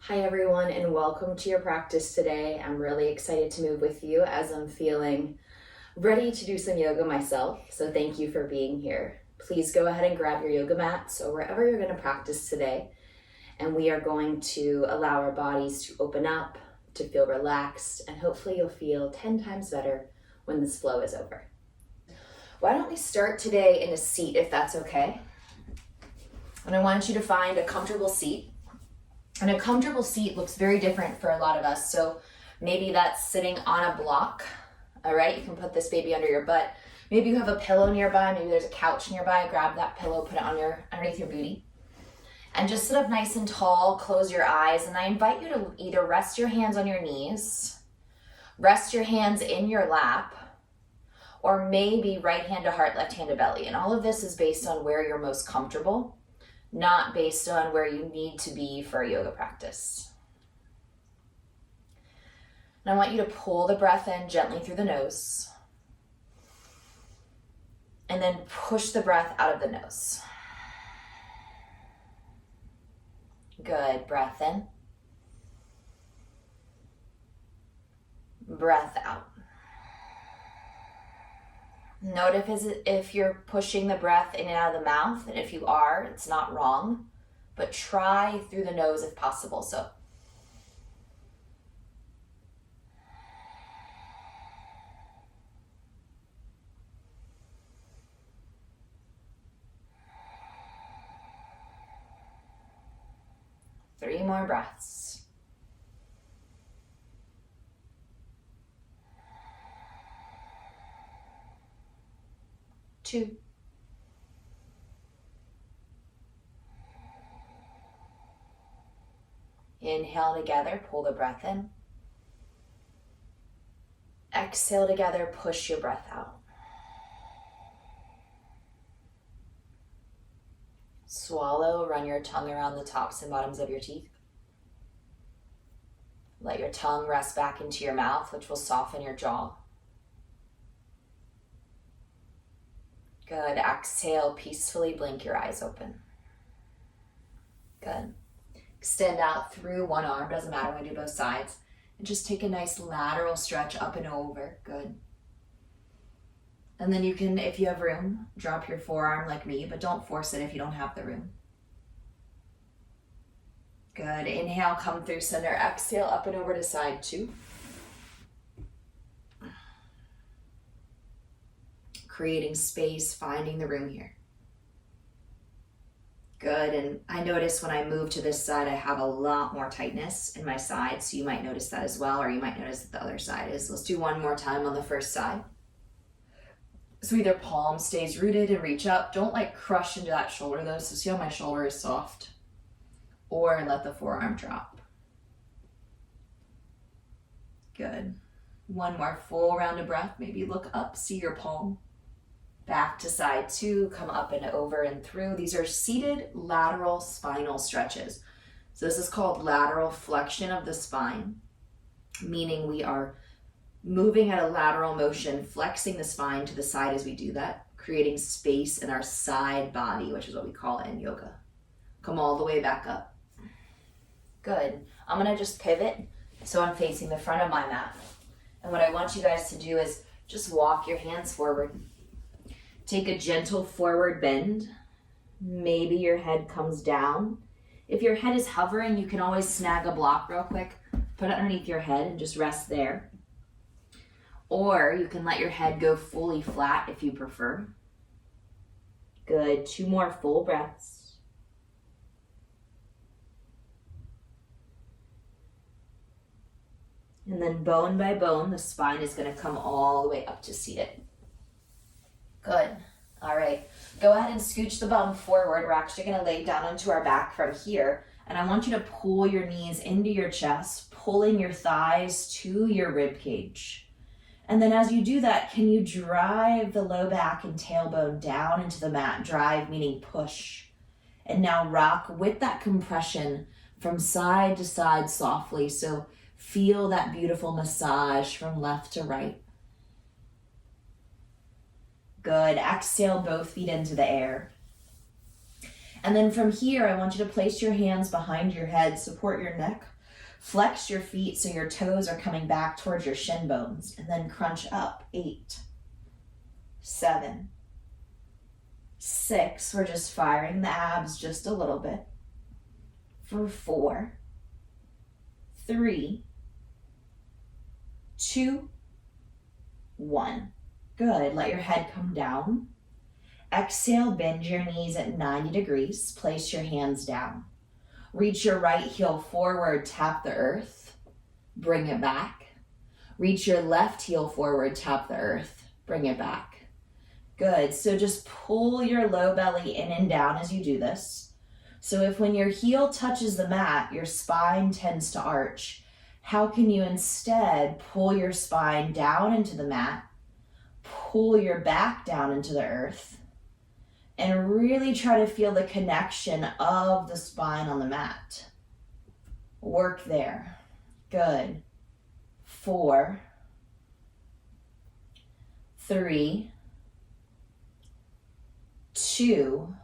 Hi everyone, and welcome to your practice today. I'm really excited to move with you as I'm feeling ready to do some yoga myself. So thank you for being here. Please go ahead and grab your yoga mats or wherever you're going to practice today. And we are going to allow our bodies to open up, to feel relaxed, and hopefully you'll feel 10 times better when this flow is over. Why don't we start today in a seat if that's okay? And I want you to find a comfortable seat. And a comfortable seat looks very different for a lot of us. So maybe that's sitting on a block. All right, you can put this baby under your butt. Maybe you have a pillow nearby. Maybe there's a couch nearby. Grab that pillow, put it on underneath your booty. And just sit up nice and tall, close your eyes. And I invite you to either rest your hands on your knees, rest your hands in your lap, or maybe right hand to heart, left hand to belly. And all of this is based on where you're most comfortable, not based on where you need to be for a yoga practice. And I want you to pull the breath in gently through the nose and then push the breath out of the nose. Good. Breath in. Breath out. Note if you're pushing the breath in and out of the mouth, and if you are, it's not wrong, but try through the nose if possible. So three more breaths. 2. Inhale together, pull the breath in. Exhale together, push your breath out. Swallow, run your tongue around the tops and bottoms of your teeth. Let your tongue rest back into your mouth, which will soften your jaw. Good. Exhale, peacefully blink your eyes open. Good. Extend out through one arm, doesn't matter when you do both sides. And just take a nice lateral stretch up and over. Good. And then you can, if you have room, drop your forearm like me, but don't force it if you don't have the room. Good. Inhale, come through center. Exhale, up and over to side 2. Creating space, finding the room here. Good, and I notice when I move to this side, I have a lot more tightness in my side, so you might notice that as well, or you might notice that the other side is. Let's do one more time on the first side. So either palm stays rooted and reach up. Don't crush into that shoulder though, so see how my shoulder is soft? Or let the forearm drop. Good. One more full round of breath. Maybe look up, see your palm. Back to side 2, come up and over and through. These are seated lateral spinal stretches. So this is called lateral flexion of the spine, meaning we are moving at a lateral motion, flexing the spine to the side as we do that, creating space in our side body, which is what we call it in yoga. Come all the way back up. Good. I'm gonna just pivot so I'm facing the front of my mat. And what I want you guys to do is just walk your hands forward. Take a gentle forward bend. Maybe your head comes down. If your head is hovering, you can always snag a block real quick, put it underneath your head and just rest there. Or you can let your head go fully flat if you prefer. Good. 2 more full breaths. And then bone by bone, the spine is going to come all the way up to seated. Good. All right. Go ahead and scooch the bum forward. We're actually going to lay down onto our back from here. And I want you to pull your knees into your chest, pulling your thighs to your rib cage. And then as you do that, can you drive the low back and tailbone down into the mat? Drive meaning push. And now rock with that compression from side to side softly. So feel that beautiful massage from left to right. Good. Exhale, both feet into the air. And then from here, I want you to place your hands behind your head, support your neck, flex your feet so your toes are coming back towards your shin bones, and then crunch up. 8, 7, 6. We're just firing the abs just a little bit. For 4, 3, 2, 1. Good. Let your head come down. Exhale, bend your knees at 90 degrees. Place your hands down. Reach your right heel forward, tap the earth. Bring it back. Reach your left heel forward, tap the earth. Bring it back. Good. So just pull your low belly in and down as you do this. So if when your heel touches the mat, your spine tends to arch, how can you instead pull your spine down into the mat, pull your back down into the earth, and really try to feel the connection of the spine on the mat. Work there. Good. 4, 3, 2,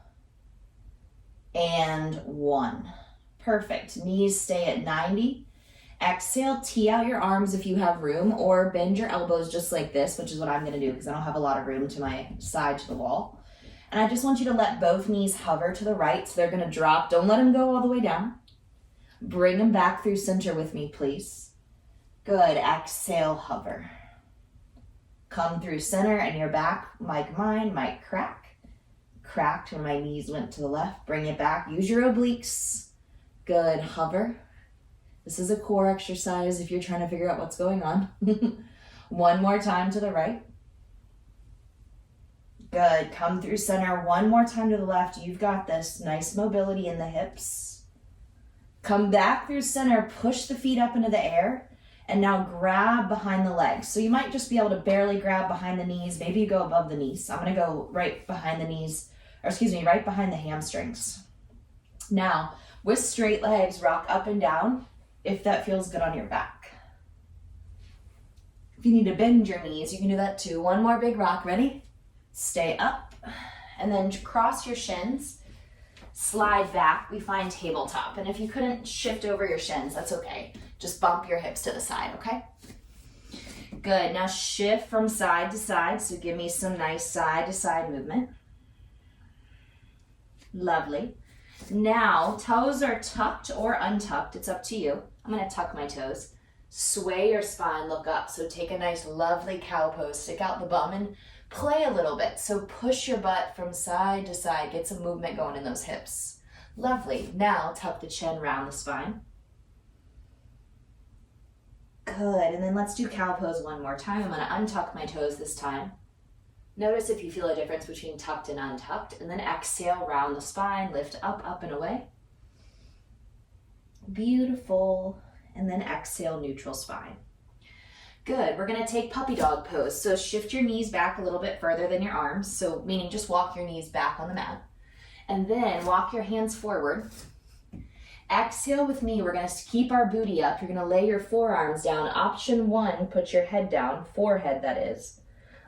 and 1. Perfect. Knees stay at 90. Exhale, tee out your arms if you have room, or bend your elbows just like this, which is what I'm going to do because I don't have a lot of room to my side to the wall. And I just want you to let both knees hover to the right, so they're going to drop. Don't let them go all the way down. Bring them back through center with me, please. Good. Exhale, hover. Come through center, and your back, like mine, might crack. Cracked when my knees went to the left. Bring it back. Use your obliques. Good. Hover. This is a core exercise if you're trying to figure out what's going on. One more time to the right. Good. Come through center. One more time to the left. You've got this. Nice mobility in the hips. Come back through center. Push the feet up into the air. And now grab behind the legs. So you might just be able to barely grab behind the knees. Maybe you go above the knees. I'm going to go right behind the knees, right behind the hamstrings. Now, with straight legs, rock up and down if that feels good on your back. If you need to bend your knees, you can do that too. One more big rock. Ready? Stay up, and then cross your shins, slide back. We find tabletop, and if you couldn't shift over your shins, that's okay. Just bump your hips to the side, okay? Good. Now shift from side to side, so give me some nice side to side movement. Lovely. Now, toes are tucked or untucked. It's up to you. I'm going to tuck my toes. Sway your spine, look up. So take a nice, lovely cow pose. Stick out the bum and play a little bit. So push your butt from side to side. Get some movement going in those hips. Lovely. Now tuck the chin round the spine. Good. And then let's do cow pose one more time. I'm going to untuck my toes this time. Notice if you feel a difference between tucked and untucked. And then exhale, round the spine, lift up, up and away. Beautiful. And then exhale, neutral spine. Good. We're going to take puppy dog pose. So shift your knees back a little bit further than your arms. So meaning just walk your knees back on the mat. And then walk your hands forward. Exhale with me. We're going to keep our booty up. You're going to lay your forearms down. Option 1, put your head down. Forehead, that is.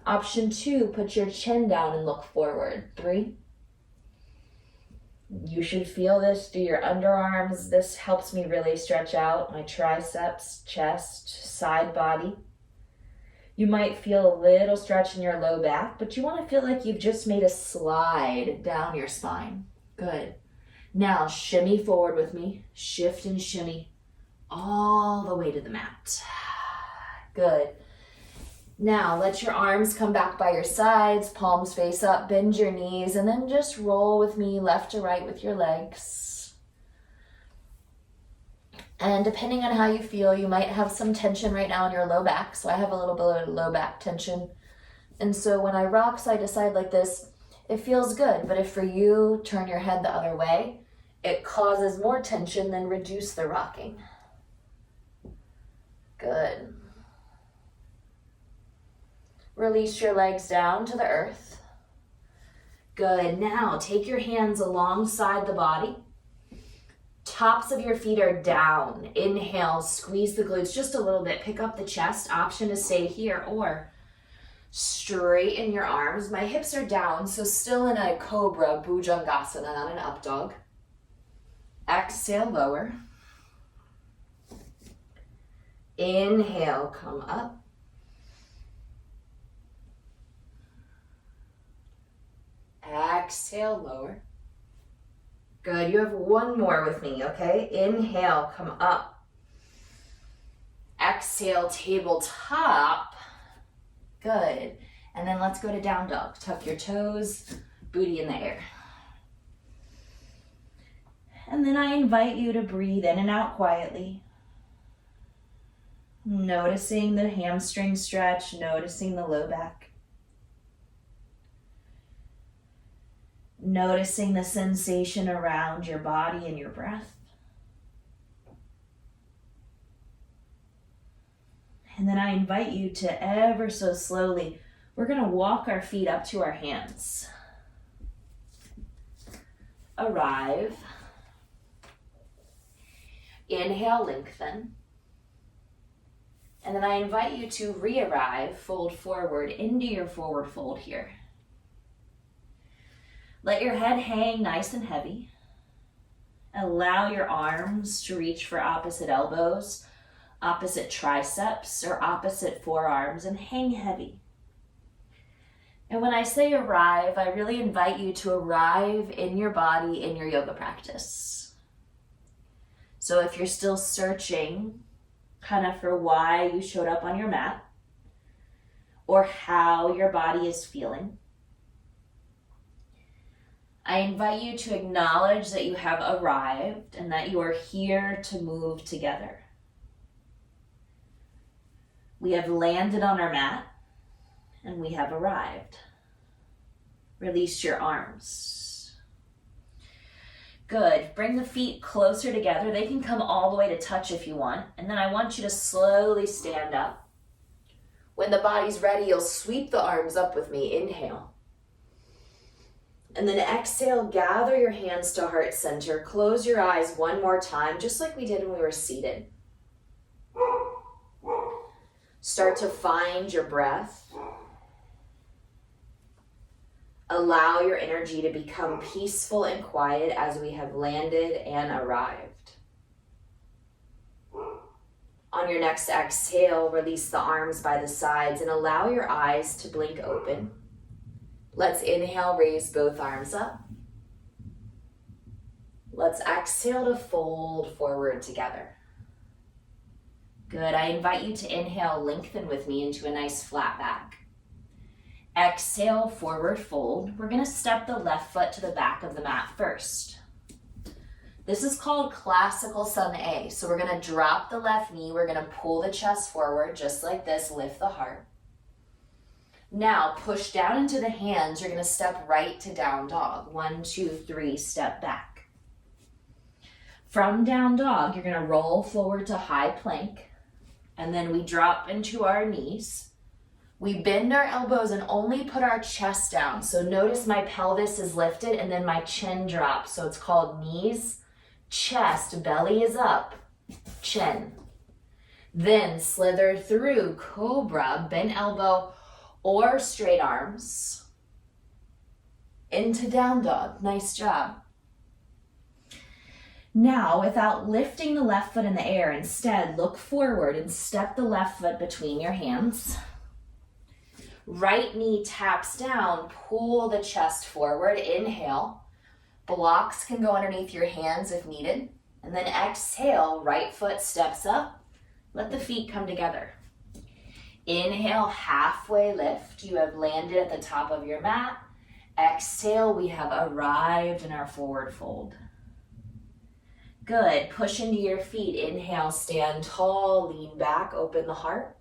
Option 2, put your chin down and look forward. 3. You should feel this. Do your underarms. This helps me really stretch out my triceps, chest, side body. You might feel a little stretch in your low back, but you want to feel like you've just made a slide down your spine. Good. Now shimmy forward with me. Shift and shimmy all the way to the mat. Good. Now let your arms come back by your sides, palms face up, bend your knees, and then just roll with me left to right with your legs. And depending on how you feel, you might have some tension right now in your low back. So I have a little bit of low back tension. And so when I rock side to side like this, it feels good. But if for you, turn your head the other way, it causes more tension than reduce the rocking. Good. Release your legs down to the earth. Good. Now take your hands alongside the body. Tops of your feet are down. Inhale, squeeze the glutes just a little bit. Pick up the chest. Option to stay here or Straighten your arms. My hips are down, so still in a cobra, bhujangasana, not an up dog. Exhale, lower. Inhale, come up. Exhale, lower. Good, you have one more with me, okay? Inhale, come up. Exhale, tabletop. Good. And then let's go to down dog. Tuck your toes, booty in the air. And then I invite you to breathe in and out quietly. Noticing the hamstring stretch, noticing the low back. Noticing the sensation around your body and your breath. And then I invite you to ever so slowly, we're going to walk our feet up to our hands. Arrive. Inhale, lengthen. And then I invite you to re-arrive, fold forward into your forward fold here. Let your head hang nice and heavy. Allow your arms to reach for opposite elbows, opposite triceps, or opposite forearms, and hang heavy. And when I say arrive, I really invite you to arrive in your body in your yoga practice. So if you're still searching kind of for why you showed up on your mat, or how your body is feeling, I invite you to acknowledge that you have arrived and that you are here to move together. We have landed on our mat and we have arrived. Release your arms. Good. Bring the feet closer together. They can come all the way to touch if you want. And then I want you to slowly stand up. When the body's ready, you'll sweep the arms up with me. Inhale. And then exhale, gather your hands to heart center. Close your eyes one more time, just like we did when we were seated. Start to find your breath. Allow your energy to become peaceful and quiet as we have landed and arrived. On your next exhale, release the arms by the sides and allow your eyes to blink open. Let's inhale, raise both arms up. Let's exhale to fold forward together. Good, I invite you to inhale, lengthen with me into a nice flat back. Exhale, forward fold. We're gonna step the left foot to the back of the mat first. This is called classical sun A. So we're gonna drop the left knee, we're gonna pull the chest forward just like this, lift the heart. Now push down into the hands. You're going to step right to down dog. 1, 2, 3, step back. From down dog, you're going to roll forward to high plank. And then we drop into our knees. We bend our elbows and only put our chest down. So notice my pelvis is lifted and then my chin drops. So it's called knees, chest, belly is up, chin. Then slither through cobra, bend elbow, or straight arms into down dog. Nice job. Now, without lifting the left foot in the air, instead look forward and step the left foot between your hands. Right knee taps down, pull the chest forward, inhale. Blocks can go underneath your hands if needed. And then exhale, right foot steps up. Let the feet come together. Inhale, halfway lift. You have landed at the top of your mat. Exhale, we have arrived in our forward fold. Good. Push into your feet. Inhale, stand tall, lean back, open the heart.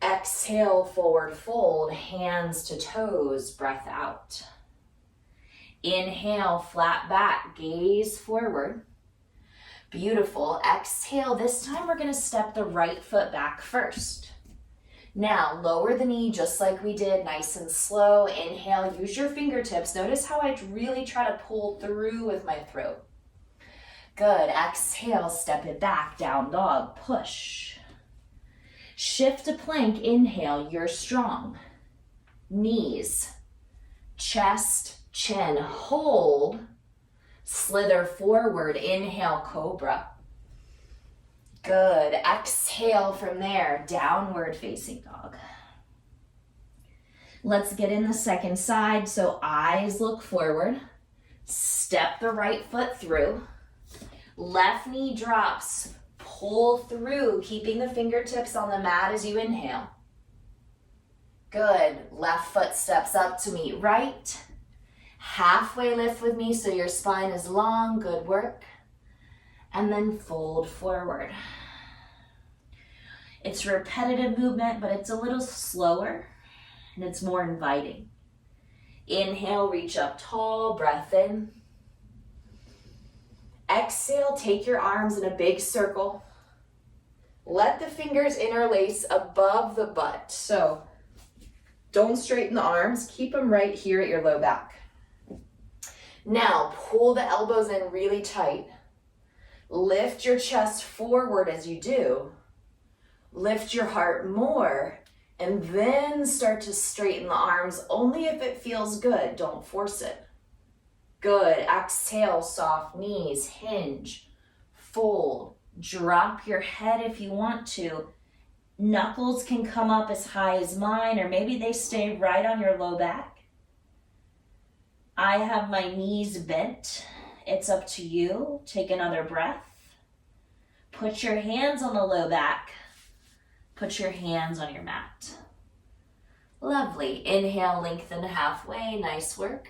Exhale, forward fold, hands to toes, breath out. Inhale, flat back, gaze forward. Beautiful. Exhale. This time we're going to step the right foot back first. Now lower the knee just like we did, nice and slow. Inhale, use your fingertips. Notice how I really try to pull through with my throat. Good. Exhale, step it back, down dog, push. Shift to plank, inhale, you're strong. Knees, chest, chin, hold. Slither forward, inhale, cobra. Good, exhale from there, downward facing dog. Let's get in the second side, so eyes look forward. Step the right foot through. Left knee drops, pull through, keeping the fingertips on the mat as you inhale. Good, left foot steps up to meet right. Halfway lift with me so your spine is long, good work. And then fold forward. It's a repetitive movement, but it's a little slower and it's more inviting. Inhale, reach up tall, breath in. Exhale, take your arms in a big circle. Let the fingers interlace above the butt. So don't straighten the arms, keep them right here at your low back. Now, pull the elbows in really tight. Lift your chest forward as you do. Lift your heart more, and then start to straighten the arms only if it feels good. Don't force it. Good. Exhale, soft knees, hinge, fold. Drop your head if you want to. Knuckles can come up as high as mine, or maybe they stay right on your low back. I have my knees bent. It's up to you. Take another breath. Put your hands on the low back. Put your hands on your mat. Lovely. Inhale, lengthen halfway. Nice work.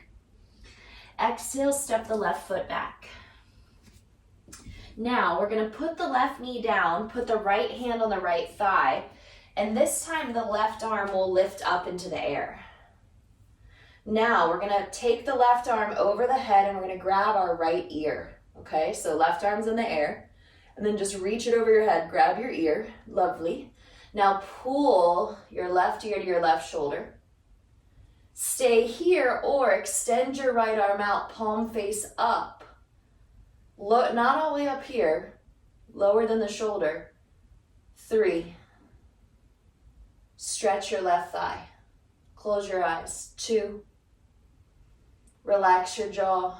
Exhale, step the left foot back. Now we're going to put the left knee down, put the right hand on the right thigh, and this time the left arm will lift up into the air. Now we're going to take the left arm over the head and we're going to grab our right ear. Okay, so left arm's in the air, and then just reach it over your head, grab your ear. Lovely. Now pull your left ear to your left shoulder. Stay here or extend your right arm out, palm face up. Not all the way up here, lower than the shoulder. 3. Stretch your left thigh. Close your eyes. 2. Relax your jaw.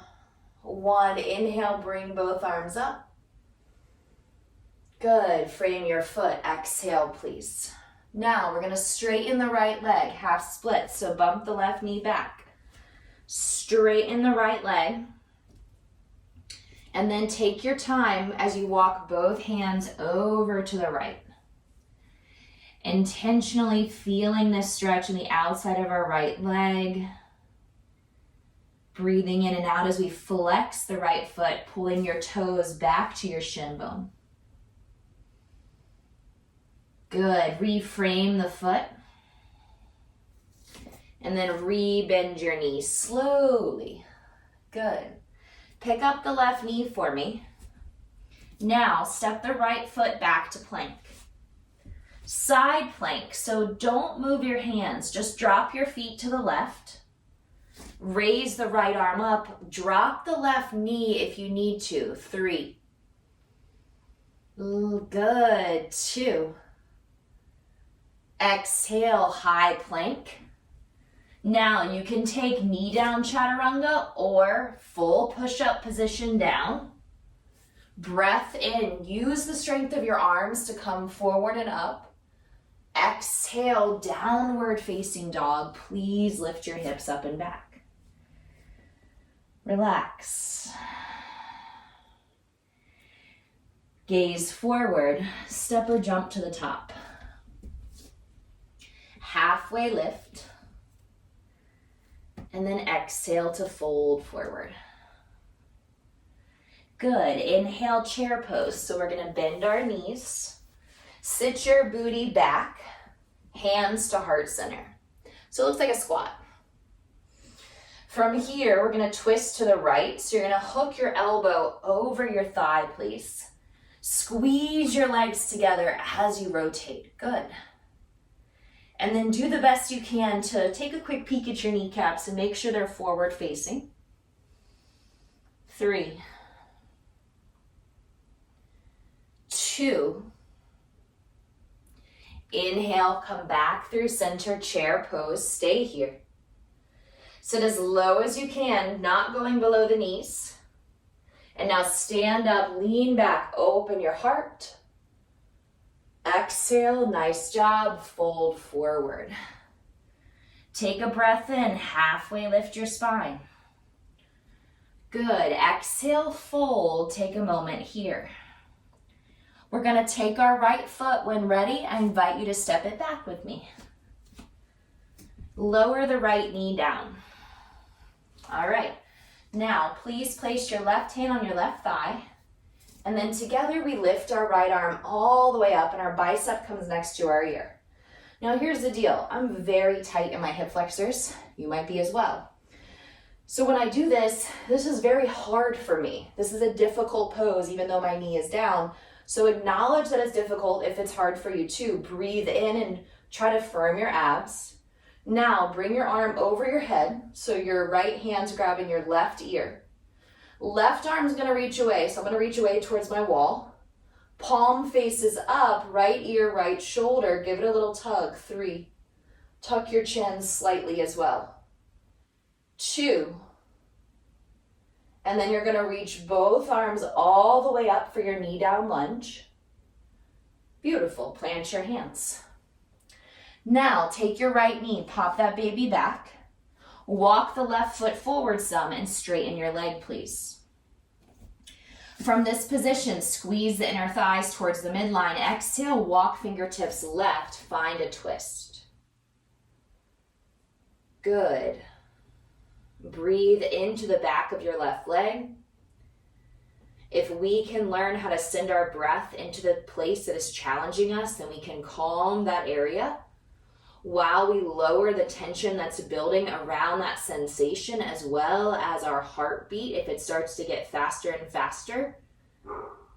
1. Inhale, bring both arms up. Good. Frame your foot. Exhale, please. Now we're going to straighten the right leg, half split. So bump the left knee back. Straighten the right leg. And then take your time as you walk both hands over to the right. Intentionally feeling this stretch in the outside of our right leg. Breathing in and out as we flex the right foot, pulling your toes back to your shin bone. Good. Reframe the foot. And then re-bend your knee slowly. Good. Pick up the left knee for me. Now step the right foot back to plank. Side plank, so don't move your hands. Just drop your feet to the left. Raise the right arm up. Drop the left knee if you need to. 3. Good. 2. Exhale, high plank. Now you can take knee down chaturanga or full push-up position down. Breath in. Use the strength of your arms to come forward and up. Exhale, downward facing dog. Please lift your hips up and back. Relax. Gaze forward. Step or jump to the top. Halfway lift. And then exhale to fold forward. Good. Inhale, chair pose. So we're going to bend our knees. Sit your booty back. Hands to heart center. So it looks like a squat. From here, we're going to twist to the right. So you're going to hook your elbow over your thigh, please. Squeeze your legs together as you rotate. Good. And then do the best you can to take a quick peek at your kneecaps and make sure they're forward facing. 3, 2, Inhale, come back through center, chair pose, stay here. Sit as low as you can, not going below the knees. And now stand up, lean back, open your heart. Exhale, nice job, fold forward. Take a breath in, halfway lift your spine. Good, exhale, fold, take a moment here. We're gonna take our right foot. When ready, I invite you to step it back with me. Lower the right knee down. All right, now please place your left hand on your left thigh, and then together we lift our right arm all the way up and our bicep comes next to our ear. Now here's the deal, I'm very tight in my hip flexors. You might be as well. So when I do this, this is very hard for me. This is a difficult pose even though my knee is down. So acknowledge that it's difficult if it's hard for you too. Breathe in and try to firm your abs. Now bring your arm over your head, so your right hand's grabbing your left ear. Left arm's gonna reach away, so I'm gonna reach away towards my wall. Palm faces up, right ear, right shoulder. Give it a little tug, 3. Tuck your chin slightly as well. 2. And then you're gonna reach both arms all the way up for your knee down lunge. Beautiful, plant your hands. Now take your right knee, pop that baby back. Walk the left foot forward some and straighten your leg, please. From this position, squeeze the inner thighs towards the midline. Exhale, walk fingertips left, find a twist. Good. Breathe into the back of your left leg. If we can learn how to send our breath into the place that is challenging us, then we can calm that area while we lower the tension that's building around that sensation, as well as our heartbeat. If it starts to get faster and faster,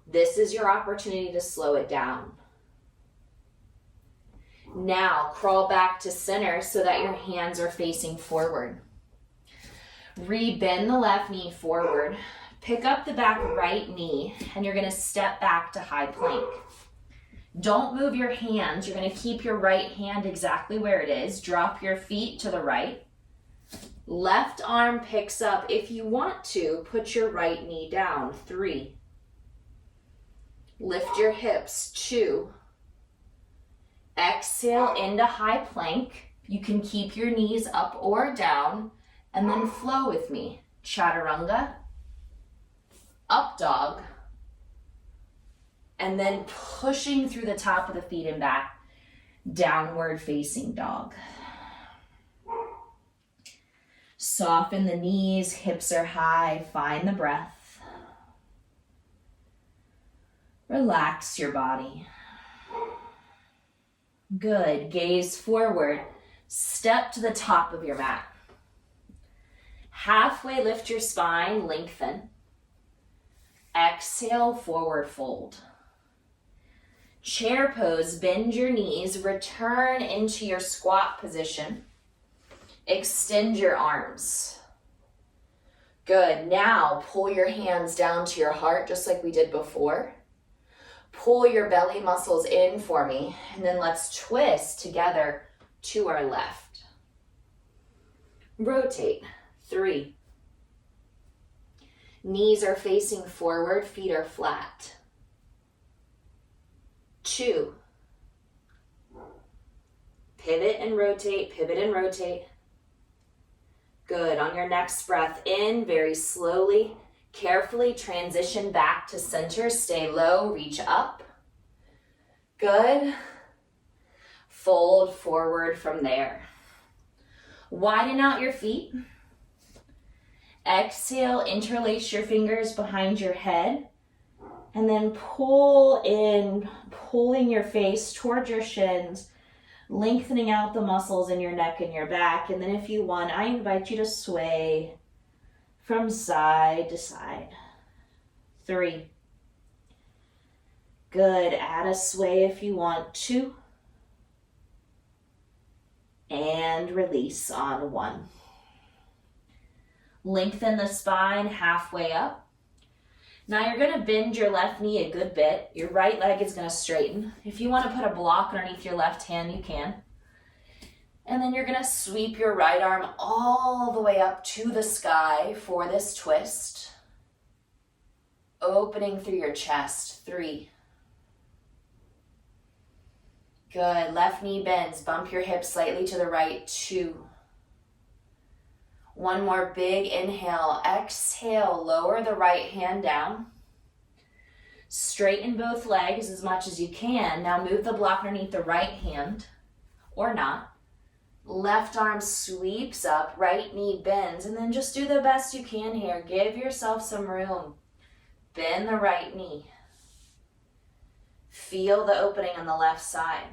this is your opportunity to slow it down. Now crawl back to center so that your hands are facing forward. Rebend the left knee forward. Pick up the back right knee and you're gonna step back to high plank. Don't move your hands. You're gonna keep your right hand exactly where it is. Drop your feet to the right. Left arm picks up. If you want to, put your right knee down. 3. Lift your hips. 2. Exhale into high plank. You can keep your knees up or down, and then flow with me. Chaturanga, up dog, and then pushing through the top of the feet and back, downward facing dog. Soften the knees, hips are high, find the breath. Relax your body. Good, gaze forward, step to the top of your mat. Halfway lift your spine, lengthen. Exhale, forward fold. Chair pose, bend your knees, return into your squat position. Extend your arms. Good, now pull your hands down to your heart just like we did before. Pull your belly muscles in for me, and then let's twist together to our left. Rotate, 3. Knees are facing forward, feet are flat. 2. Pivot and rotate, pivot and rotate. Good, on your next breath in, very slowly, carefully transition back to center, stay low, reach up. Good. Fold forward from there. Widen out your feet. Exhale, interlace your fingers behind your head, and then pull in, pulling your face towards your shins, lengthening out the muscles in your neck and your back. And then if you want, I invite you to sway from side to side. 3. Good, add a sway if you want to. And release on 1. Lengthen the spine halfway up. Now you're gonna bend your left knee a good bit. Your right leg is gonna straighten. If you wanna put a block underneath your left hand, you can. And then you're gonna sweep your right arm all the way up to the sky for this twist. Opening through your chest, 3. Good, left knee bends, bump your hips slightly to the right, 2. One more big inhale, exhale, lower the right hand down. Straighten both legs as much as you can. Now move the block underneath the right hand, or not. Left arm sweeps up, right knee bends, and then just do the best you can here. Give yourself some room. Bend the right knee. Feel the opening on the left side.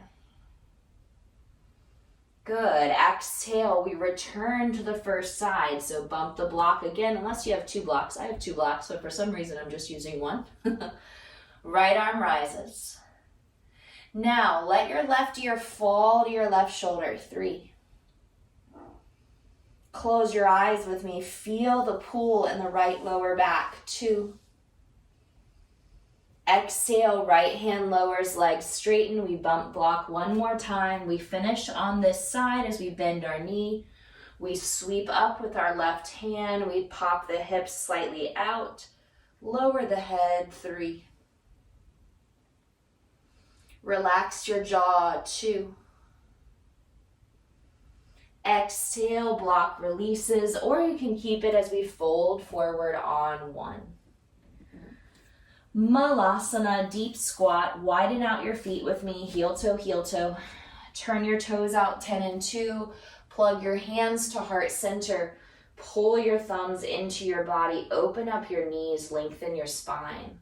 Good. Exhale, we return to the first side. So bump the block again, unless you have 2 blocks. I have 2 blocks, but for some reason I'm just using 1. Right arm rises. Now, let your left ear fall to your left shoulder, 3. Close your eyes with me. Feel the pull in the right lower back, 2. Exhale, right hand lowers, legs straighten. We bump block one more time. We finish on this side as we bend our knee. We sweep up with our left hand. We pop the hips slightly out. Lower the head, 3. Relax your jaw, 2. Exhale, block releases, or you can keep it as we fold forward on 1. Malasana, deep squat. Widen out your feet with me, heel toe, heel toe. Turn your toes out 10 and 2. Plug your hands to heart center. Pull your thumbs into your body. Open up your knees, lengthen your spine.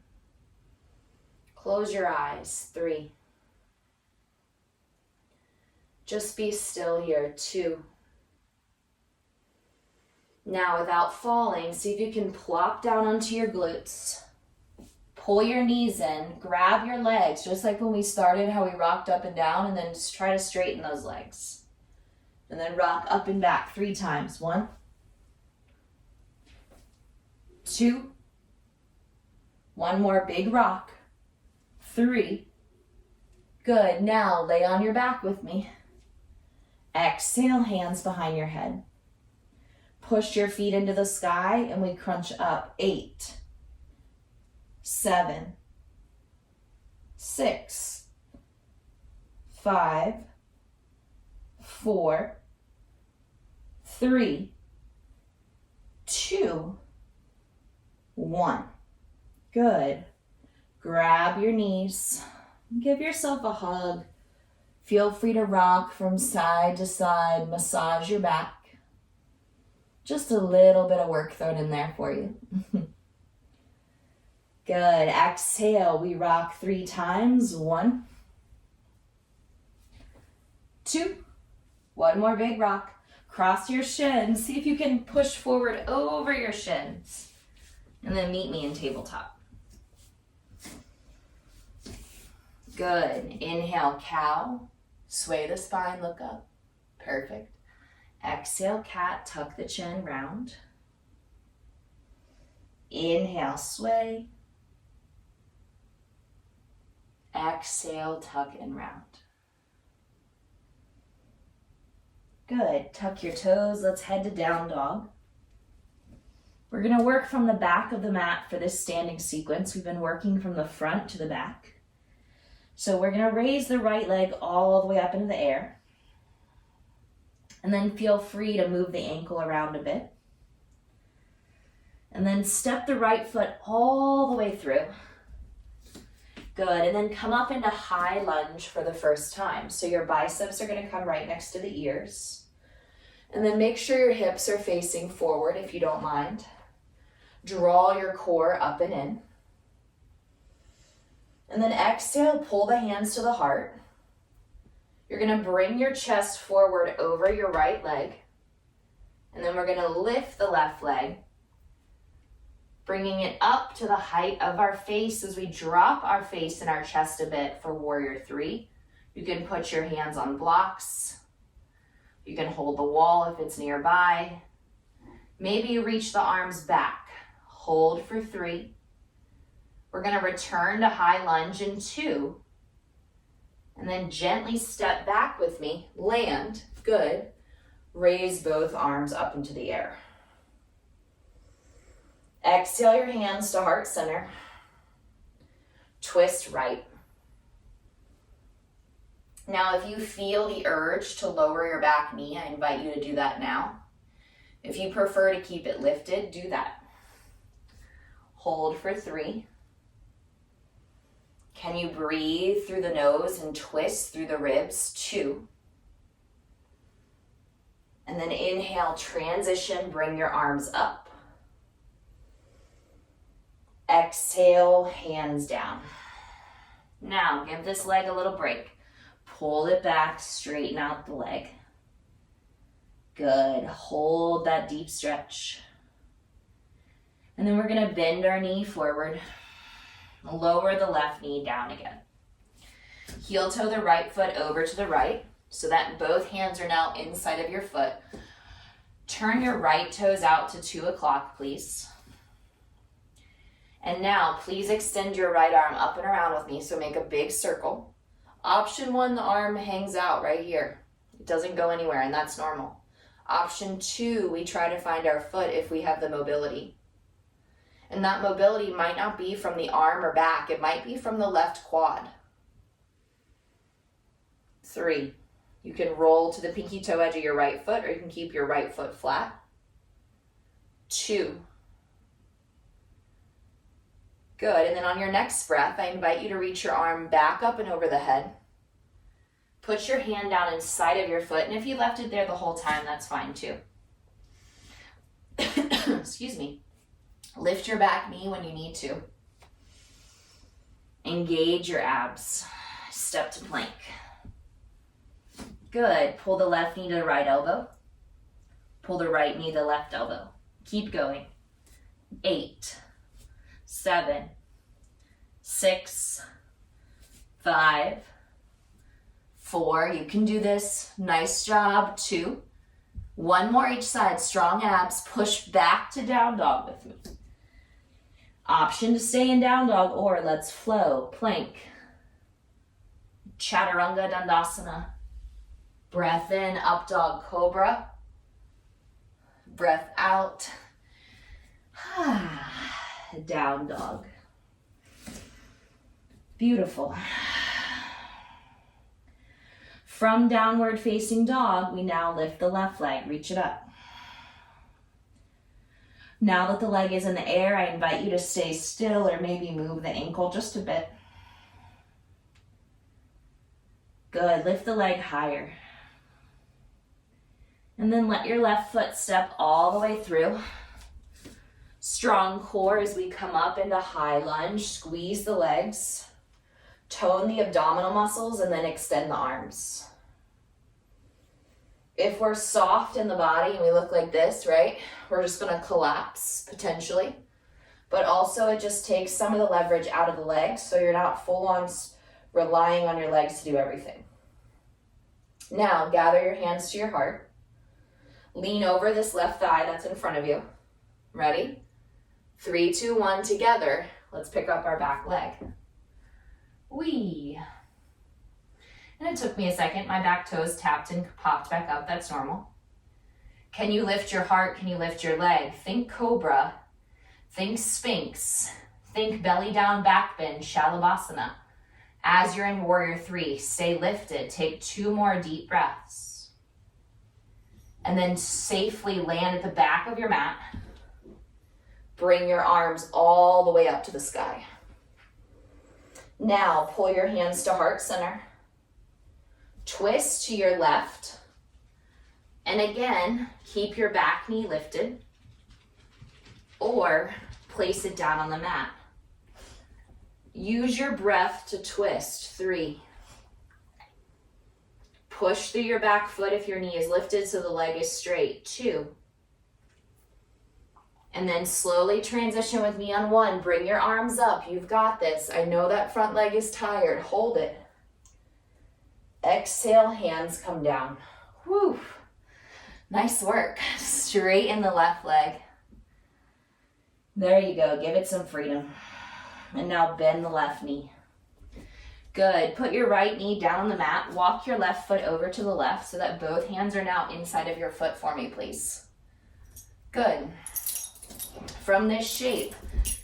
Close your eyes, 3. Just be still here, 2. Now without falling, see if you can plop down onto your glutes. Pull your knees in, grab your legs, just like when we started, how we rocked up and down, and then just try to straighten those legs. And then rock up and back 3 times. 1, 2, one more big rock, 3. Good, now lay on your back with me. Exhale, hands behind your head. Push your feet into the sky and we crunch up. 8, 7, 6, 5, 4, 3, 2, 1. Good. Grab your knees. Give yourself a hug. Feel free to rock from side to side. Massage your back. Just a little bit of work thrown in there for you. Good. Exhale. We rock 3 times. 1, 2. One more big rock. Cross your shins. See if you can push forward over your shins. And then meet me in tabletop. Good. Inhale, cow. Sway the spine, look up. Perfect. Exhale, cat, tuck the chin, round. Inhale, sway. Exhale, tuck and round. Good. Tuck your toes. Let's head to down dog. We're going to work from the back of the mat for this standing sequence. We've been working from the front to the back. So we're going to raise the right leg all the way up into the air. And then feel free to move the ankle around a bit. And then step the right foot all the way through. Good. And then come up into high lunge for the first time. So your biceps are going to come right next to the ears. And then make sure your hips are facing forward if you don't mind. Draw your core up and in. And then exhale, pull the hands to the heart. You're going to bring your chest forward over your right leg. And then we're going to lift the left leg, bringing it up to the height of our face as we drop our face and our chest a bit for warrior 3. You can put your hands on blocks. You can hold the wall if it's nearby. Maybe you reach the arms back. Hold for 3. We're going to return to high lunge in 2. And then gently step back with me. Land. Good. Raise both arms up into the air. Exhale your hands to heart center. Twist right. Now, if you feel the urge to lower your back knee, I invite you to do that now. If you prefer to keep it lifted, do that. Hold for 3. Can you breathe through the nose and twist through the ribs? 2. And then inhale, transition, bring your arms up. Exhale, hands down. Now, give this leg a little break. Pull it back, straighten out the leg. Good. Hold that deep stretch. And then we're going to bend our knee forward. Lower the left knee down again. Heel toe the right foot over to the right so that both hands are now inside of your foot. Turn your right toes out to 2 o'clock, please. And now, please extend your right arm up and around with me, so make a big circle. Option 1, the arm hangs out right here. It doesn't go anywhere, and that's normal. Option 2, we try to find our foot if we have the mobility. And that mobility might not be from the arm or back. It might be from the left quad. 3, you can roll to the pinky toe edge of your right foot, or you can keep your right foot flat. 2. Good, and then on your next breath, I invite you to reach your arm back up and over the head. Put your hand down inside of your foot, and if you left it there the whole time, that's fine too. Excuse me. Lift your back knee when you need to. Engage your abs. Step to plank. Good. Pull the left knee to the right elbow. Pull the right knee to the left elbow. Keep going. 8, 7, 6, 5, 4. You can do this. Nice job. 2. 1 more each side. Strong abs. Push back to down dog with me. Option to stay in down dog, or let's flow. Plank. Chaturanga Dandasana. Breath in, up dog cobra. Breath out. Down dog. Beautiful. From downward facing dog, we now lift the left leg, reach it up. Now that the leg is in the air, I invite you to stay still or maybe move the ankle just a bit. Good, lift the leg higher. And then let your left foot step all the way through. Strong core as we come up into high lunge. Squeeze the legs. Tone the abdominal muscles and then extend the arms. If we're soft in the body and we look like this, right, we're just going to collapse potentially. But also it just takes some of the leverage out of the legs so you're not full on relying on your legs to do everything. Now gather your hands to your heart. Lean over this left thigh that's in front of you. Ready? 3, 2, 1, together. Let's pick up our back leg. Whee! And it took me a second. My back toes tapped and popped back up. That's normal. Can you lift your heart? Can you lift your leg? Think cobra. Think sphinx. Think belly down back bend, shalabhasana. As you're in warrior 3, stay lifted. Take 2 more deep breaths. And then safely land at the back of your mat. Bring your arms all the way up to the sky. Now pull your hands to heart center. Twist to your left. And again, keep your back knee lifted. Or place it down on the mat. Use your breath to twist. 3. Push through your back foot if your knee is lifted so the leg is straight. 2. And then slowly transition with me on 1. Bring your arms up. You've got this. I know that front leg is tired. Hold it. Exhale, hands come down. Whew. Nice work. Straighten the left leg. There you go. Give it some freedom. And now bend the left knee. Good. Put your right knee down on the mat. Walk your left foot over to the left so that both hands are now inside of your foot for me, please. Good. From this shape,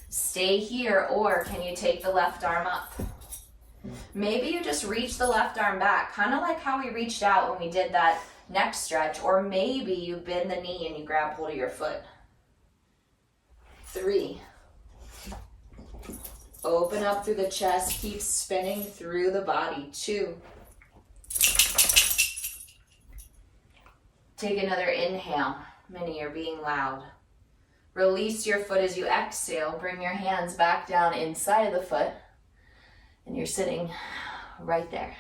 stay here, or can you take the left arm up? Maybe you just reach the left arm back, kind of like how we reached out when we did that neck stretch, or maybe you bend the knee and you grab hold of your foot. 3. Open up through the chest, keep spinning through the body. 2. Take another inhale. Many are being loud. Release your foot as you exhale. Bring your hands back down inside of the foot. And you're sitting right there.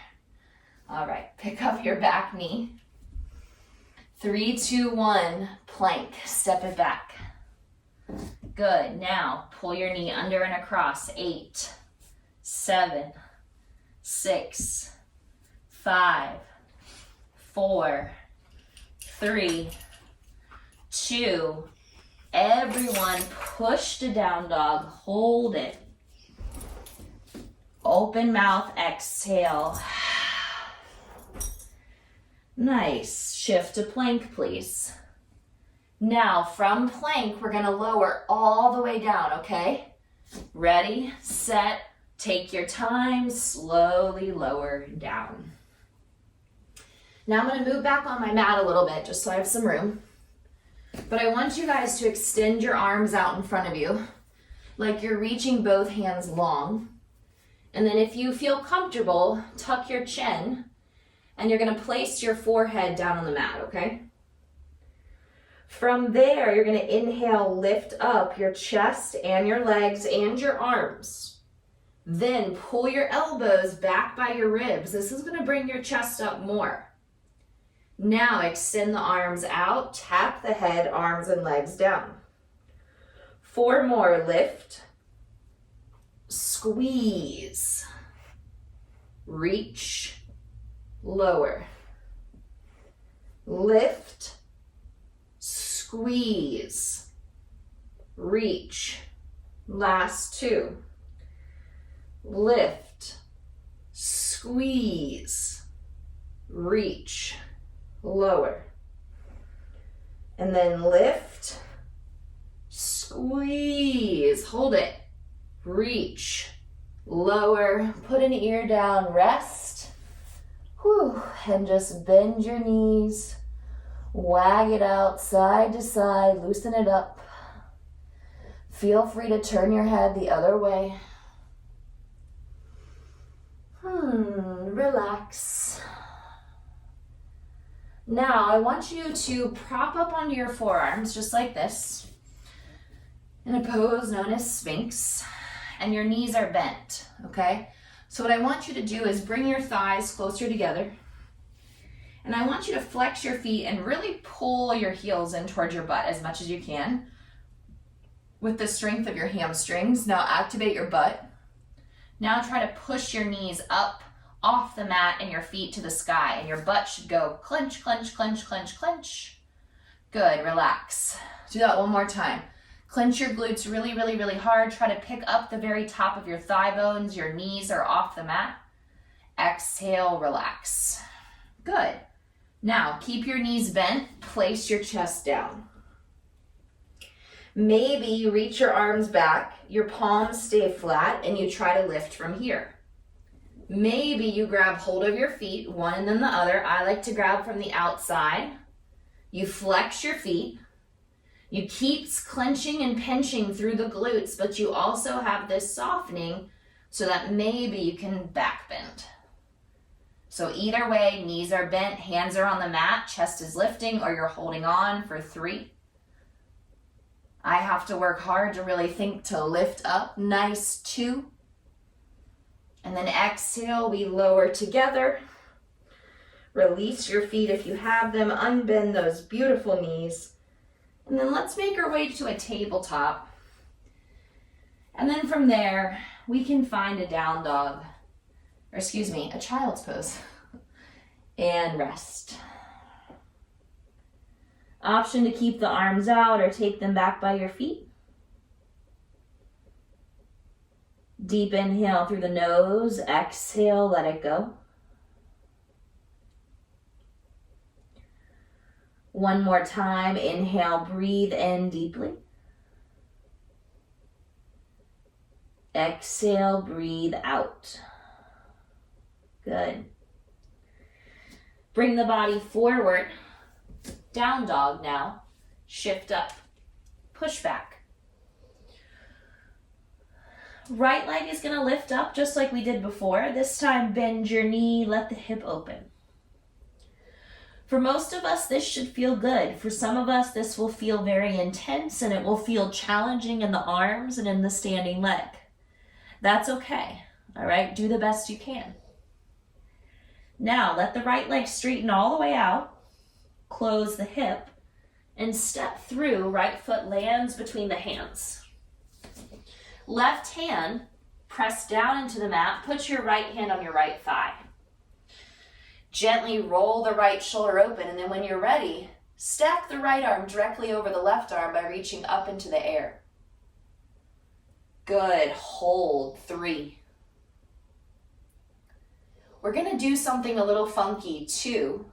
All right, pick up your back knee. 3, 2, 1, plank. Step it back. Good. Now pull your knee under and across. 8, 7, 6, 5, 4, 3, 2. Everyone push to down dog. Hold it. Open mouth, exhale. Nice. Shift to plank, please. Now, from plank, we're going to lower all the way down, okay? Ready, set, take your time, slowly lower down. Now I'm going to move back on my mat a little bit just so I have some room. But I want you guys to extend your arms out in front of you, like you're reaching both hands long. And then if you feel comfortable, tuck your chin, and you're going to place your forehead down on the mat, okay? From there, you're going to inhale, lift up your chest and your legs and your arms. Then pull your elbows back by your ribs. This is going to bring your chest up more. Now extend the arms out, tap the head, arms and legs down. 4 more, lift, squeeze, reach, lower, lift, squeeze, reach, last 2, lift, squeeze, reach, lower, and then lift, squeeze, hold it, reach, lower, put an ear down, rest, whew, and just bend your knees, wag it out side to side, loosen it up. Feel free to turn your head the other way. Relax. Now, I want you to prop up onto your forearms just like this in a pose known as Sphinx, and your knees are bent, okay? So what I want you to do is bring your thighs closer together, and I want you to flex your feet and really pull your heels in towards your butt as much as you can with the strength of your hamstrings. Now activate your butt. Now try to push your knees up off the mat and your feet to the sky, and your butt should go clench, clench, clench, clench, clench. Good, relax. Do that one more time. Clench your glutes really, really, really hard. Try to pick up the very top of your thigh bones. Your knees are off the mat. Exhale, relax. Good. Now, keep your knees bent. Place your chest down. Maybe you reach your arms back, your palms stay flat, and you try to lift from here. Maybe you grab hold of your feet, one and then the other. I like to grab from the outside. You flex your feet. You keep clenching and pinching through the glutes, but you also have this softening so that maybe you can back bend. So either way, knees are bent, hands are on the mat, chest is lifting, or you're holding on for 3. I have to work hard to really think to lift up. Nice, 2. And then exhale, we lower together. Release your feet if you have them. Unbend those beautiful knees. And then let's make our way to a tabletop. And then from there, we can find a down dog, or excuse me, a child's pose, and rest. Option to keep the arms out or take them back by your feet. Deep inhale through the nose. Exhale, let it go. One more time. Inhale, breathe in deeply. Exhale, breathe out. Good. Bring the body forward. Down dog now. Shift up. Push back. Right leg is going to lift up just like we did before. This time, bend your knee, let the hip open. For most of us, this should feel good. For some of us, this will feel very intense and it will feel challenging in the arms and in the standing leg. That's okay. All right, do the best you can. Now, let the right leg straighten all the way out. Close the hip and step through. Right foot lands between the hands. Left hand, press down into the mat. Put your right hand on your right thigh. Gently roll the right shoulder open, and then when you're ready, stack the right arm directly over the left arm by reaching up into the air. Good. Hold. 3. We're going to do something a little funky, 2.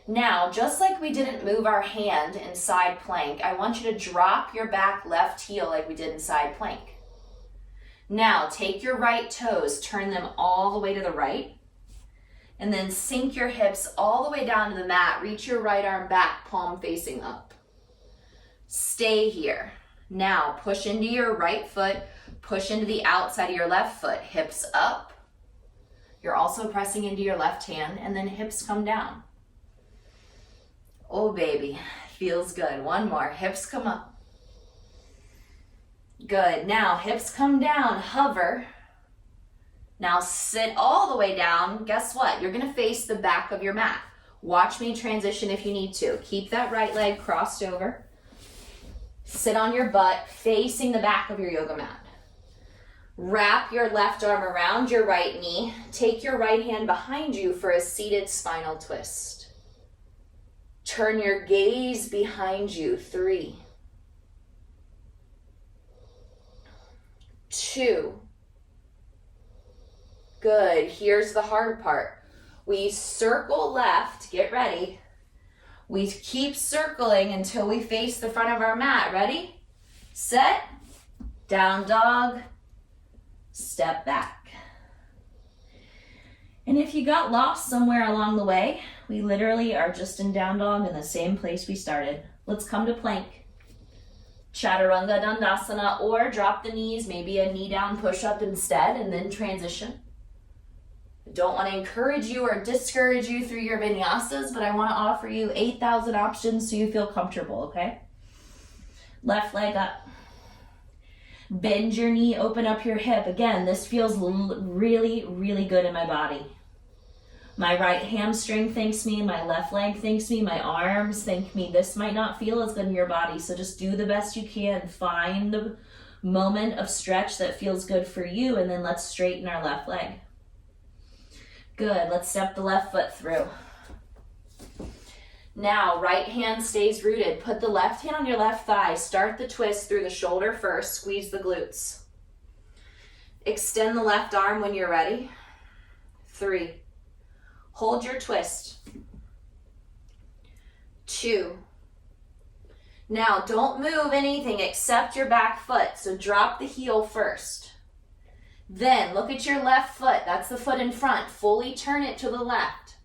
Now, just like we didn't move our hand in side plank, I want you to drop your back left heel like we did in side plank. Now, take your right toes, turn them all the way to the right, and then sink your hips all the way down to the mat. Reach your right arm back, palm facing up. Stay here. Now, push into your right foot, push into the outside of your left foot, hips up. You're also pressing into your left hand, and then hips come down. Oh, baby, feels good. One more, hips come up. Good, now hips come down, hover. Now sit all the way down. Guess what? You're gonna face the back of your mat. Watch me transition if you need to. Keep that right leg crossed over. Sit on your butt, facing the back of your yoga mat. Wrap your left arm around your right knee. Take your right hand behind you for a seated spinal twist. Turn your gaze behind you. 3, 2. Good. Here's the hard part. We circle left. Get ready. We keep circling until we face the front of our mat. Ready? Set. Down dog. Step back. And if you got lost somewhere along the way, we literally are just in down dog in the same place we started. Let's come to plank. Chaturanga Dandasana, or drop the knees, maybe a knee down push-up instead, and then transition. I don't want to encourage you or discourage you through your vinyasas, but I want to offer you 8,000 options so you feel comfortable, okay? Left leg up. Bend your knee, open up your hip. Again, this feels really, really good in my body. My right hamstring thanks me, my left leg thanks me, my arms thank me. This might not feel as good in your body, so just do the best you can. Find the moment of stretch that feels good for you, and then let's straighten our left leg. Good, let's step the left foot through. Now, right hand stays rooted. Put the left hand on your left thigh. Start the twist through the shoulder first. Squeeze the glutes. Extend the left arm when you're ready. 3. Hold your twist. 2. Now, don't move anything except your back foot, so drop the heel first. Then, look at your left foot. That's the foot in front. Fully turn it to the left.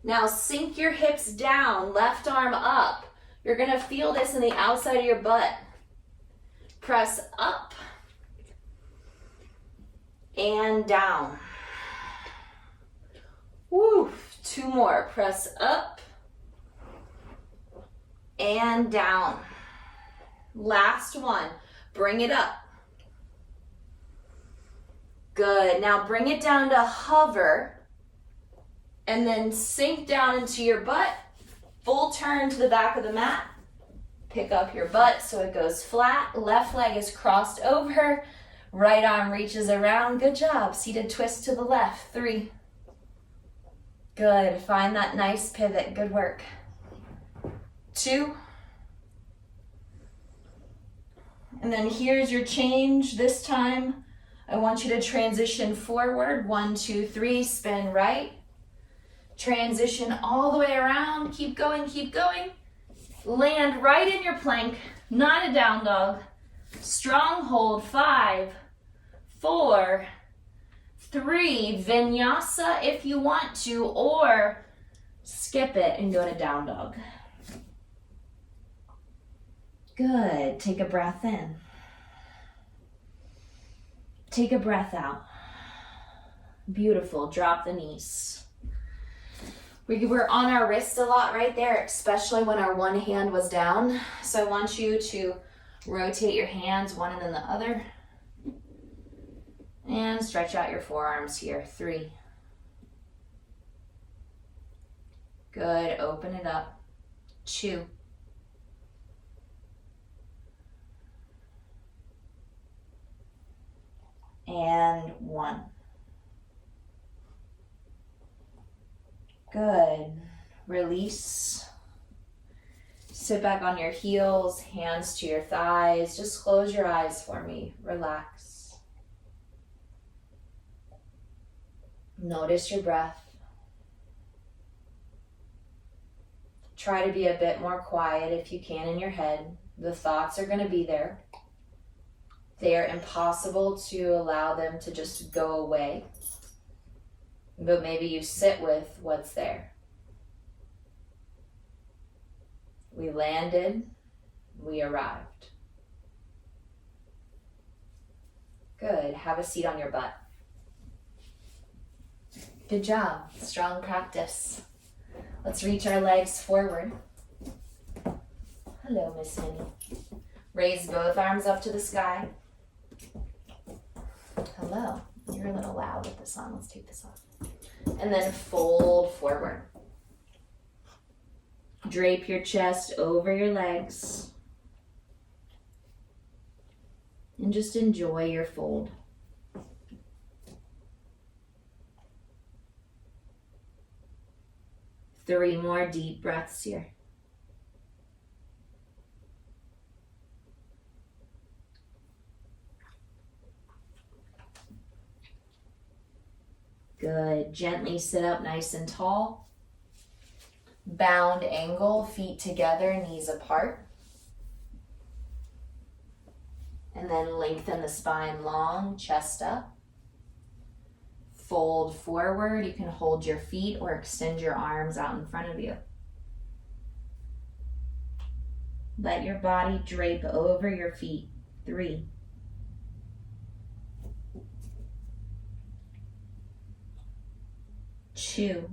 Now, sink your hips down, left arm up. You're going to feel this in the outside of your butt. Press up and down. Woo, 2 more. Press up and down. Last one. Bring it up. Good. Now bring it down to hover and then sink down into your butt. Full turn to the back of the mat. Pick up your butt so it goes flat. Left leg is crossed over. Right arm reaches around. Good job. Seated twist to the left. 3. Good. Find that nice pivot. Good work. 2. And then here's your change. This time, I want you to transition forward. 1, 2, 3, spin right. Transition all the way around. Keep going, keep going. Land right in your plank, not a down dog. Strong hold, 5, 4, 3, vinyasa if you want to, or skip it and go to down dog. Good, take a breath in. Take a breath out. Beautiful, drop the knees. We were on our wrist a lot right there, especially when our one hand was down. So I want you to rotate your hands, one and then the other. And stretch out your forearms here. 3. Good, open it up. 2. And 1. Good. Release. Sit back on your heels, hands to your thighs. Just close your eyes for me. Relax. Notice your breath. Try to be a bit more quiet if you can in your head. The thoughts are going to be there. They are impossible to allow them to just go away. But maybe you sit with what's there. We landed, we arrived. Good, have a seat on your butt. Good job, strong practice. Let's reach our legs forward. Hello, Miss Minnie. Raise both arms up to the sky. Hello, you're a little loud with this on, let's take this off. And then fold forward. Drape your chest over your legs. And just enjoy your fold. Three more deep breaths here. Good. Gently sit up nice and tall. Bound angle, feet together, knees apart. And then lengthen the spine long, chest up. Fold forward. You can hold your feet or extend your arms out in front of you. Let your body drape over your feet. 3. 2.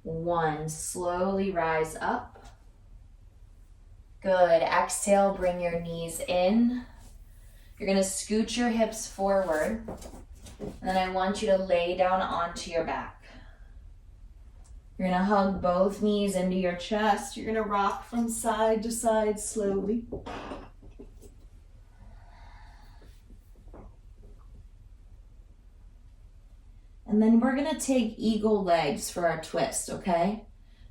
1. Slowly rise up. Good. Exhale, bring your knees in. You're going to scoot your hips forward. And then I want you to lay down onto your back. You're going to hug both knees into your chest. You're going to rock from side to side slowly. And then we're going to take eagle legs for our twist, okay?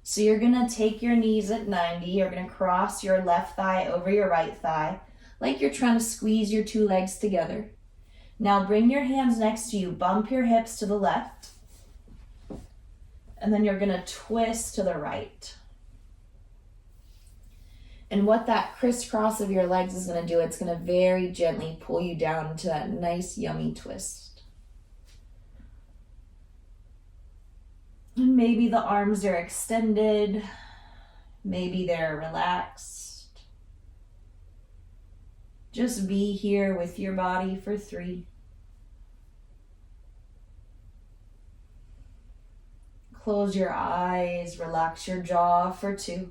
So you're going to take your knees at 90. You're going to cross your left thigh over your right thigh, like you're trying to squeeze your two legs together. Now bring your hands next to you. Bump your hips to the left. And then you're going to twist to the right. And what that crisscross of your legs is going to do, it's going to very gently pull you down into that nice, yummy twist. And maybe the arms are extended. Maybe they're relaxed. Just be here with your body for 3. Close your eyes, relax your jaw for 2.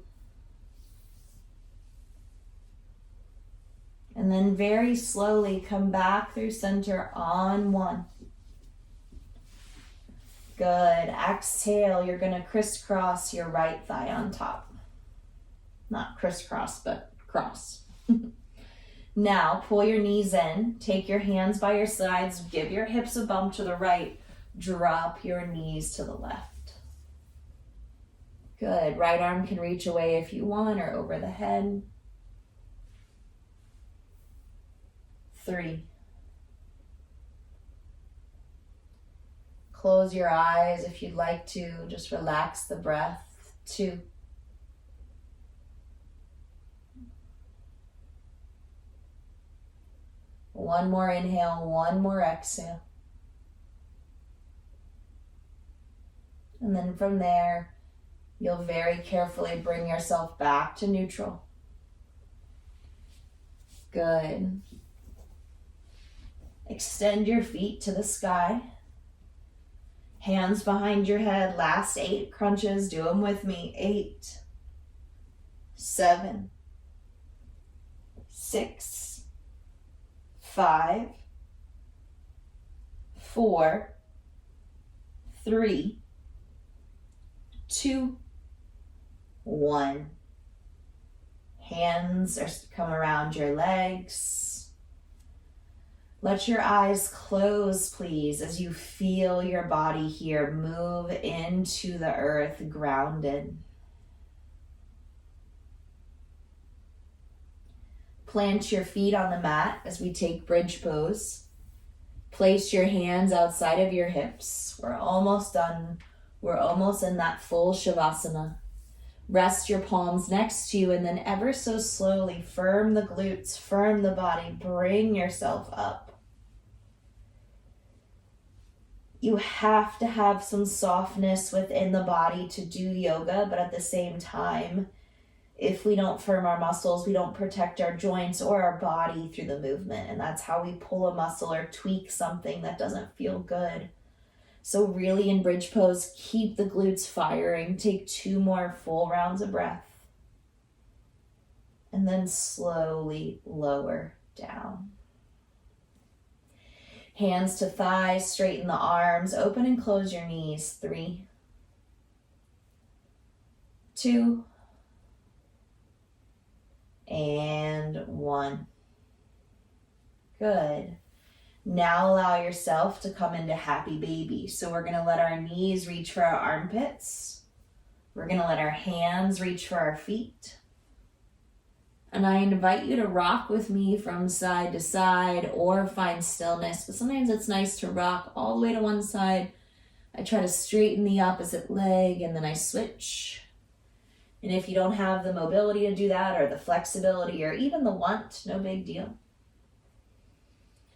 And then very slowly come back through center on 1. Good. Exhale, you're going to crisscross your right thigh on top. Not crisscross, but cross. Now, pull your knees in. Take your hands by your sides. Give your hips a bump to the right. Drop your knees to the left. Good. Right arm can reach away if you want or over the head. 3. Close your eyes if you'd like to. Just relax the breath. 2. One more inhale, one more exhale. And then from there, you'll very carefully bring yourself back to neutral. Good. Extend your feet to the sky. Hands behind your head. Last 8 crunches. Do them with me. 8, 7, 6, 5, 4, 3, 2, 1. Hands are come around your legs. Let your eyes close, please, as you feel your body here move into the earth, grounded. Plant your feet on the mat as we take bridge pose. Place your hands outside of your hips. We're almost done. We're almost in that full Shavasana. Rest your palms next to you and then ever so slowly firm the glutes, firm the body, bring yourself up. You have to have some softness within the body to do yoga, but at the same time, if we don't firm our muscles, we don't protect our joints or our body through the movement. And that's how we pull a muscle or tweak something that doesn't feel good. So really in bridge pose, keep the glutes firing. Take 2 more full rounds of breath. And then slowly lower down. Hands to thighs, straighten the arms, open and close your knees. 3, 2, and 1. Good. Now allow yourself to come into happy baby. So we're going to let our knees reach for our armpits. We're going to let our hands reach for our feet. And I invite you to rock with me from side to side or find stillness. But sometimes it's nice to rock all the way to one side. I try to straighten the opposite leg and then I switch. And if you don't have the mobility to do that or the flexibility or even the want, no big deal.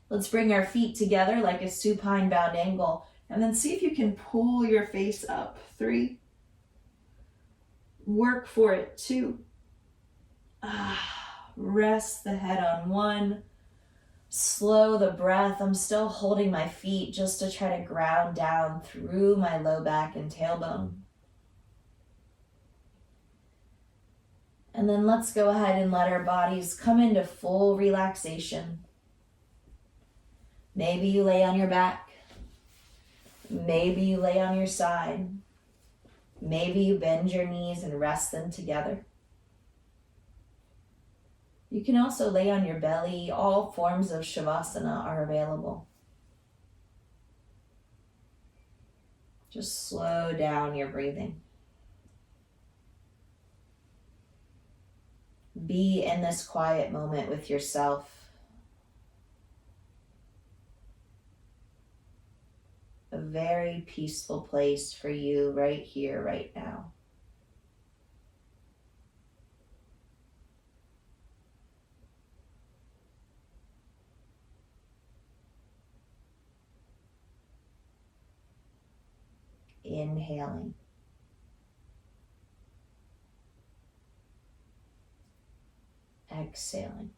Let's bring our feet together like a supine bound angle and then see if you can pull your face up. 3. Work for it. 2. Rest the head on 1. Slow the breath. I'm still holding my feet just to try to ground down through my low back and tailbone. And then let's go ahead and let our bodies come into full relaxation. Maybe you lay on your back. Maybe you lay on your side. Maybe you bend your knees and rest them together. You can also lay on your belly. All forms of Shavasana are available. Just slow down your breathing. Be in this quiet moment with yourself. A very peaceful place for you right here, right now. Inhaling. Exhaling.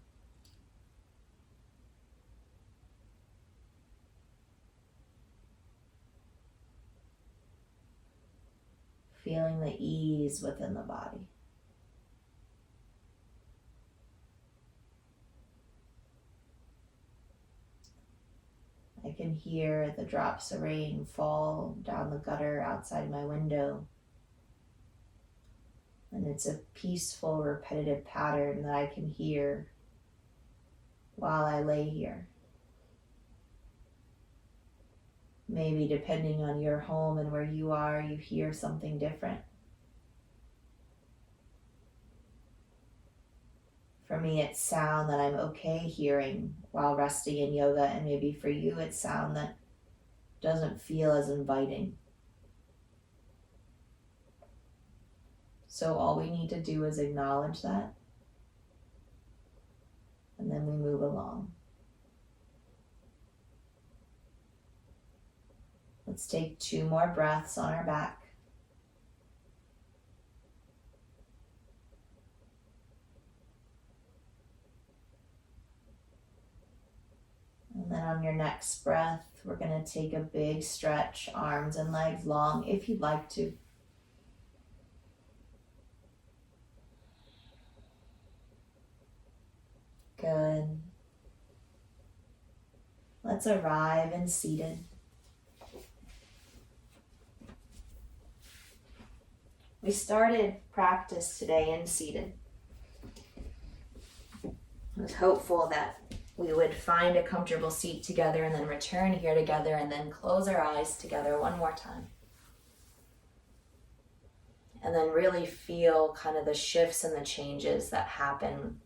Feeling the ease within the body. I can hear the drops of rain fall down the gutter outside my window. And it's a peaceful, repetitive pattern that I can hear while I lay here. Maybe depending on your home and where you are, you hear something different. For me, it's sound that I'm okay hearing while resting in yoga, and maybe for you, it's sound that doesn't feel as inviting. So all we need to do is acknowledge that, and then we move along. Let's take 2 more breaths on our back. And then on your next breath, we're going to take a big stretch, arms and legs long if you'd like to. Good. Let's arrive in seated. We started practice today in seated. I was hopeful that we would find a comfortable seat together and then return here together and then close our eyes together one more time. And then really feel kind of the shifts and the changes that happen.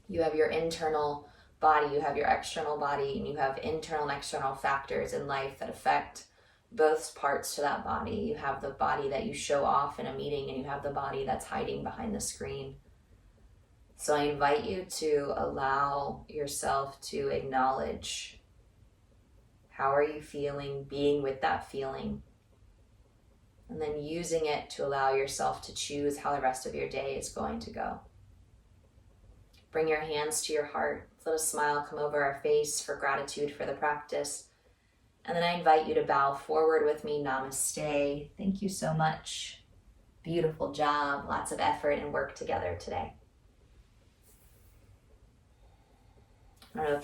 You have your internal body, you have your external body, and you have internal and external factors in life that affect both parts to that body. You have the body that you show off in a meeting, and you have the body that's hiding behind the screen. So I invite you to allow yourself to acknowledge, how are you feeling, being with that feeling, and then using it to allow yourself to choose how the rest of your day is going to go. Bring your hands to your heart. Let a smile come over our face for gratitude for the practice. And then I invite you to bow forward with me. Namaste. Thank you so much. Beautiful job. Lots of effort and work together today. I don't know if